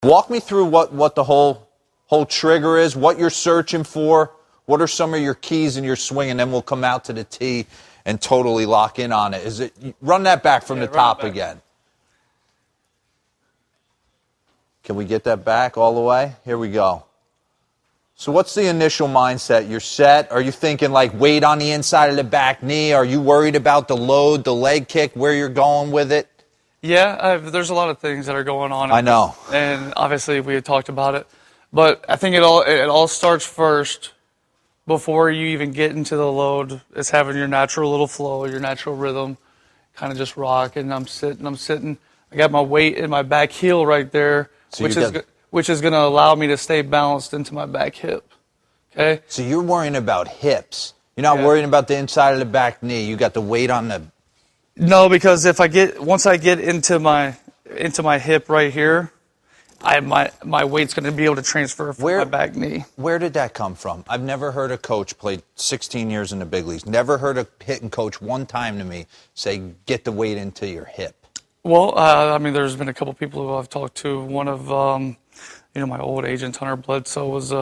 Walk me through what the whole trigger is, what you're searching for, what are some of your keys in your swing, and then we'll come out to the tee and totally lock in on it. Is it run that back from the top again? Can we get that back all the way? Here we go. So what's the initial mindset? You're set? Are you thinking like weight on the inside of the back knee? Are you worried about the load, the leg kick, where you're going with it? Yeah, there's a lot of things that are going on. I know. And obviously we had talked about it. But I think it all starts first before you even get into the load. It's having your natural little flow, your natural rhythm, kind of just rock. And I'm sitting. I got my weight in my back heel right there, so which is going to allow me to stay balanced into my back hip. Okay? So you're worrying about hips. You're not worrying about the inside of the back knee. You got the weight on the... No, because once I get into my hip right here, my weight's going to be able to transfer from my back knee. Where did that come from? I've never heard a coach, played 16 years in the big leagues, never heard a hitting coach one time to me say, get the weight into your hip. Well, I mean, there's been a couple people who I've talked to. One of, my old agent, Hunter Bledsoe, was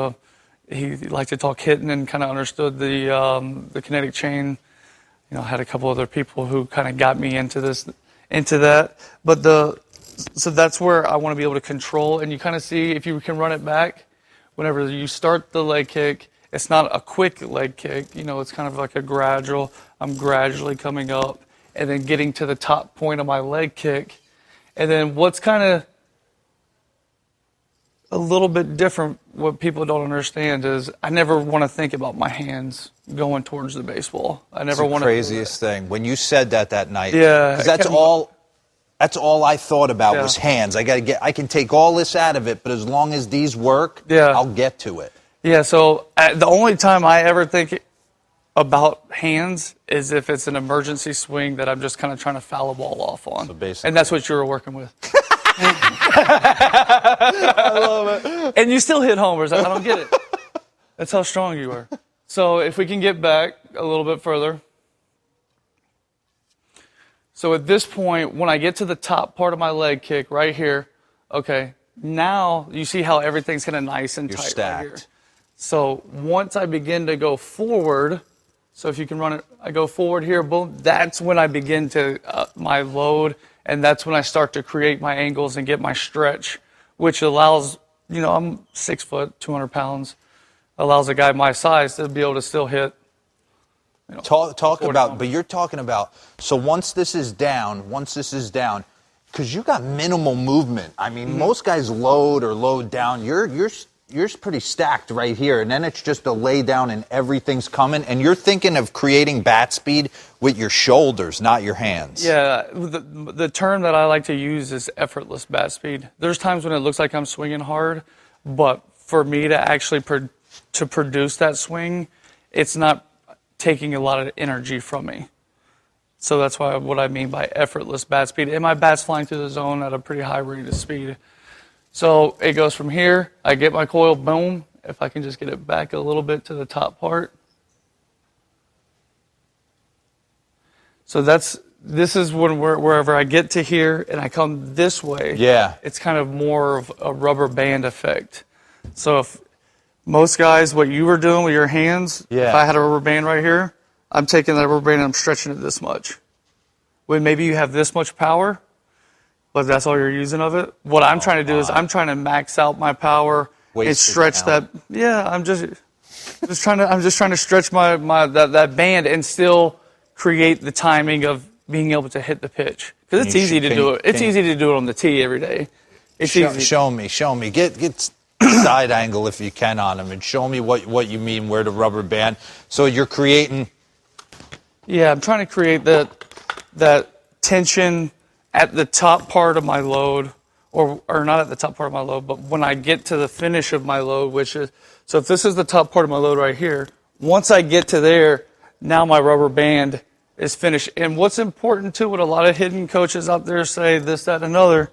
he liked to talk hitting and kind of understood the kinetic chain. I had a couple other people who kind of got me into that. But so that's where I want to be able to control, and you kind of see if you can run it back. Whenever you start the leg kick, it's not a quick leg kick. It's kind of like a gradual. I'm gradually coming up and then getting to the top point of my leg kick. And then what's kind of a little bit different, what people don't understand is I never want to think about my hands going towards the baseball. I never want to. It's the craziest thing. When you said that night, yeah, that's all I thought about was hands. I can take all this out of it, but as long as these work, I'll get to it. Yeah, so the only time I ever think about hands is if it's an emergency swing that I'm just kind of trying to foul a ball off on. And that's what you were working with. I love it. And you still hit homers. I don't get it. That's how strong you are. So if we can get back a little bit further. So at this point, when I get to the top part of my leg kick right here, okay, now you see how everything's kind of nice and tight right here. So once I begin to go forward, so if you can run it, I go forward here, boom, that's when I begin to my load, and that's when I start to create my angles and get my stretch, which allows, I'm 6 foot, 200 pounds, allows a guy my size to be able to still hit. Talk about, but you're talking about, so once this is down, because you got minimal movement. I mean, most guys load down. You're pretty stacked right here, and then it's just a lay down and everything's coming, and you're thinking of creating bat speed with your shoulders, not your hands. Yeah, the term that I like to use is effortless bat speed. There's times when it looks like I'm swinging hard, but for me to actually to produce that swing, it's not taking a lot of energy from me. So that's what I mean by effortless bat speed. And my bat's flying through the zone at a pretty high rate of speed. So it goes from here, I get my coil, boom. If I can just get it back a little bit to the top part. So this is wherever I get to here and I come this way. Yeah. It's kind of more of a rubber band effect. So if most guys, what you were doing with your hands, if I had a rubber band right here, I'm taking that rubber band and I'm stretching it this much. When maybe you have this much power, but that's all you're using of it. What I'm trying to do is I'm trying to max out my power and stretch that. Yeah, I'm just trying to stretch that band and still create the timing of being able to hit the pitch. Because it's easy to do it. It's easy to do it on the tee every day. It's easy. Show me. Get side angle if you can on him and show me what you mean where the rubber band. So you're creating. Yeah, I'm trying to create that tension at the top part of my load, or not at the top part of my load, but when I get to the finish of my load, which is, so if this is the top part of my load right here, once I get to there, now my rubber band is finished. And what's important too, what a lot of hitting coaches out there say, this, that, and another,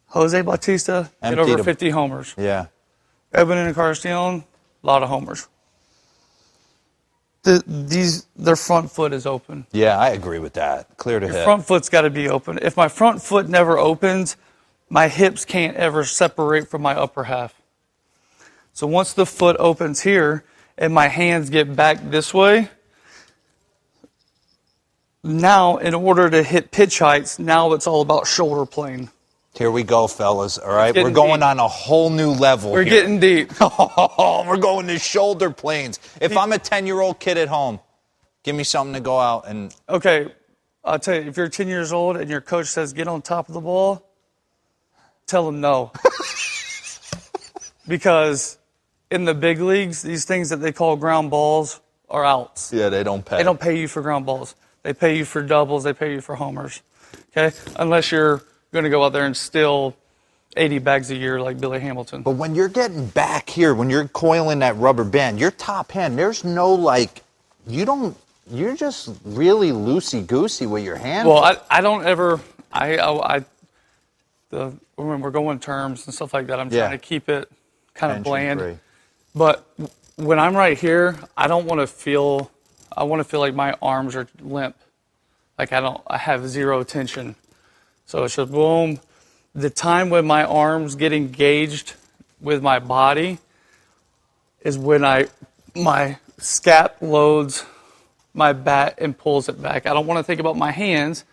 Jose Bautista hit over 50 homers. Yeah. Edwin Encarnacion, a lot of homers. Their front foot is open. Yeah, I agree with that. Clear to hit. Your front foot's got to be open. If my front foot never opens, my hips can't ever separate from my upper half. So once the foot opens here and my hands get back this way, now in order to hit pitch heights, now it's all about shoulder plane. Here we go, fellas. All right, we're getting going deep. on a whole new level. We're here. getting deep. Oh, we're going to shoulder planes. If I'm a 10-year-old kid at home, give me something to go out and... Okay, I'll tell you, if you're 10 years old and your coach says get on top of the ball, tell him no. Because in the big leagues, these things that they call ground balls are outs. Yeah, they don't pay. They don't pay you for ground balls. They pay you for doubles. They pay you for homers. Okay? Unless you're going to go out there and steal 80 bags a year like Billy Hamilton. But when you're getting back here, when you're coiling that rubber band, your top hand, there's no like, you're just really loosey-goosey with your hand. Well, I don't ever, when we're going terms and stuff like that, I'm trying to keep it kind of bland. Tension-free. But when I'm right here, I want to feel like my arms are limp. Like I have zero tension. So it's just boom. The time when my arms get engaged with my body is when my scap loads my bat and pulls it back. I don't want to think about my hands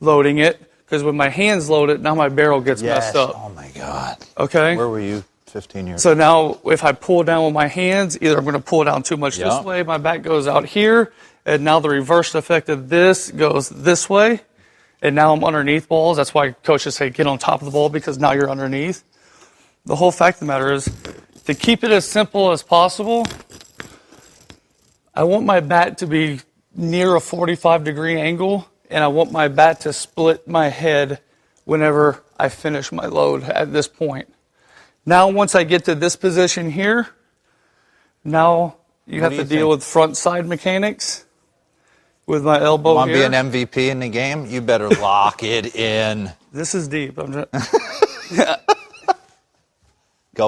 loading it, because when my hands load it, now my barrel gets messed up. Oh my God. Okay? Where were you 15 years So now if I pull down with my hands, either I'm going to pull down too much this way, my bat goes out here, and now the reverse effect of this goes this way, and now I'm underneath balls. That's why coaches say get on top of the ball, because now you're underneath. The whole fact of the matter is, to keep it as simple as possible, I want my bat to be near a 45-degree angle, and I want my bat to split my head whenever I finish my load at this point. Now, once I get to this position here, now you have to deal with front side mechanics with my elbow Want to here. be an MVP in the game? You better lock it in. This is deep. Go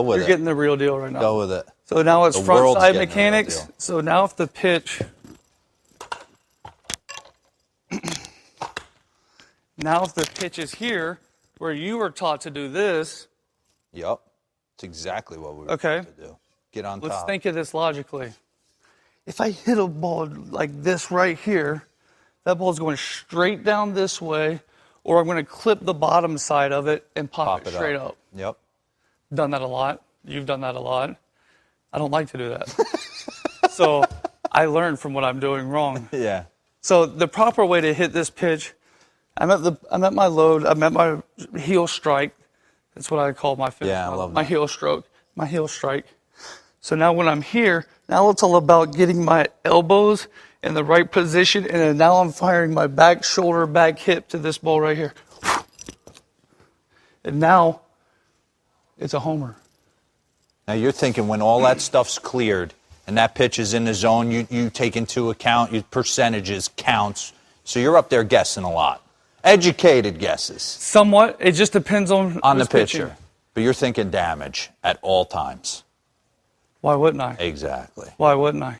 with You're it. getting the real deal right now. Go with it. So now it's The front world's side getting the real mechanics. deal. So now if the pitch, is here, where you were taught to do this, Yep. It's exactly what we were Okay. trying to do. Get on let's top. think of this logically. If I hit a ball like this right here, that ball's going straight down this way, or I'm going to clip the bottom side of it and pop it straight up. Yep. Done that a lot. You've done that a lot. I don't like to do that. So I learned from what I'm doing wrong. Yeah. So the proper way to hit this pitch, I'm at my load, I'm at my heel strike. That's what I call my finish. Yeah, I love my that. heel stroke, my heel strike. So now when I'm here, now it's all about getting my elbows in the right position, and then now I'm firing my back shoulder, back hip to this ball right here. And now it's a homer. Now you're thinking when all that stuff's cleared and that pitch is in the zone, you take into account your percentages, counts. So you're up there guessing a lot. Educated guesses. Somewhat. It just depends on On the who's pitching. pitcher. But you're thinking damage at all times. Why wouldn't I? Exactly. Why wouldn't I?